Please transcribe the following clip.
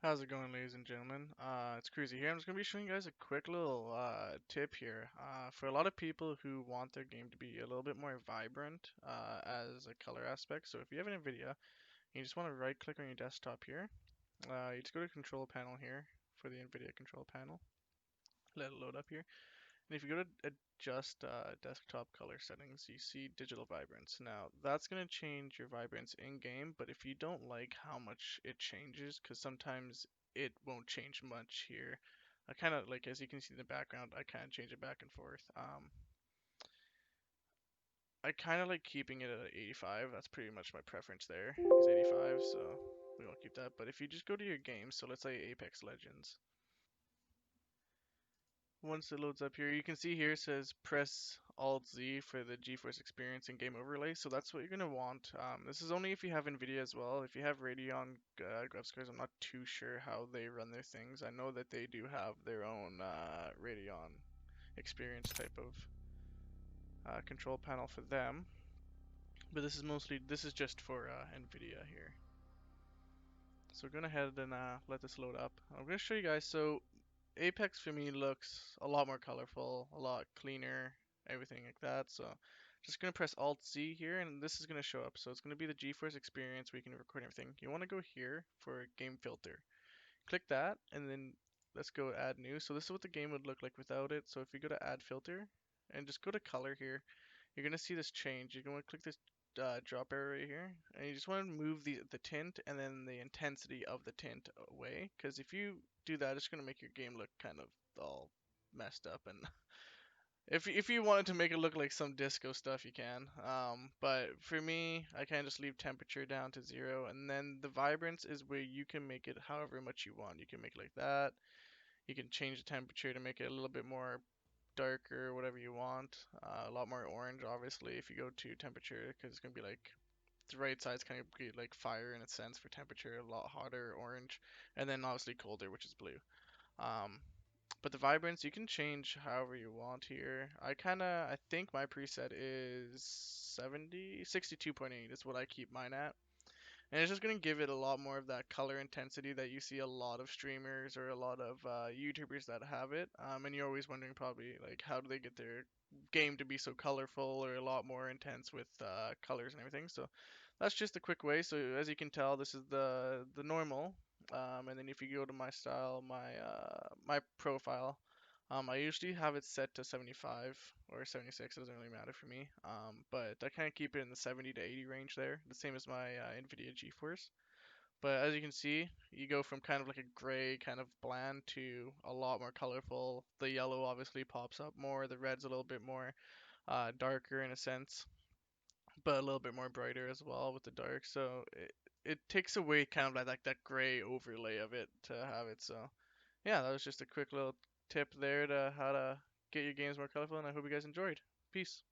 How's it going, ladies and gentlemen? It's Cruzy here. I'm just going to be showing you guys a quick little tip here. For a lot of people who want their game to be a little bit more vibrant as a color aspect. So if you have an Nvidia, you just want to right click on your desktop here. You just go to control panel here for the Nvidia control panel. Let it load up here. And if you go to adjust desktop color settings, you see digital vibrance. Now that's going to change your vibrance in game, but if you don't like how much it changes, because sometimes it won't change much here. I kind of like, as you can see in the background, I kind of change it back and forth. I kind of like keeping it at 85. That's pretty much my preference there, is 85, so we won't keep that. But if you just go to your game, so let's say Apex Legends. Once it loads up here, you can see here it says press Alt Z for the GeForce Experience and Game Overlay. So that's what you're gonna want. This is only if you have Nvidia as well. If you have Radeon graphics cards, I'm not too sure how they run their things. I know that they do have their own Radeon Experience type of control panel for them, but this is just for Nvidia here. So we're gonna ahead and let this load up. I'm gonna show you guys. So Apex for me looks a lot more colorful, a lot cleaner, everything like that. So just gonna press Alt Z here, and this is gonna show up. So it's gonna be the GeForce Experience where you can record everything. You want to go here for Game Filter. Click that, and then let's go Add New. So this is what the game would look like without it. So if we go to Add Filter, and just go to Color here, you're gonna see this change. You're gonna click this drop arrow right here, and you just want to move the tint and then the intensity of the tint away. Because if you do that, it's gonna make your game look kind of all messed up. And if you wanted to make it look like some disco stuff, you can. But for me, I kind of just leave temperature down to 0, and then the vibrance is where you can make it however much you want. You can make it like that. You can change the temperature to make it a little bit more darker, whatever you want. A lot more orange, obviously, if you go to temperature, because it's gonna be like the right side's kind of be like fire in a sense for temperature, a lot hotter, orange, and then obviously colder, which is blue. Um, but the vibrance you can change however you want here. I think my preset is 70, 62.8 is what I keep mine at. And it's just going to give it a lot more of that color intensity that you see a lot of streamers or a lot of YouTubers that have it. And you're always wondering probably like how do they get their game to be so colorful or a lot more intense with colors and everything. So that's just a quick way. So as you can tell, this is the normal. And then if you go to my style, my profile, I usually have it set to 75 or 76. It doesn't really matter for me. But I kind of keep it in the 70 to 80 range there. The same as my Nvidia GeForce. But as you can see, you go from kind of like a gray, kind of bland to a lot more colorful. The yellow obviously pops up more. The red's a little bit more darker in a sense, but a little bit more brighter as well with the dark. So it takes away kind of like that gray overlay of it to have it. So yeah, that was just a quick little tip there to how to get your games more colorful, and I hope you guys enjoyed. Peace.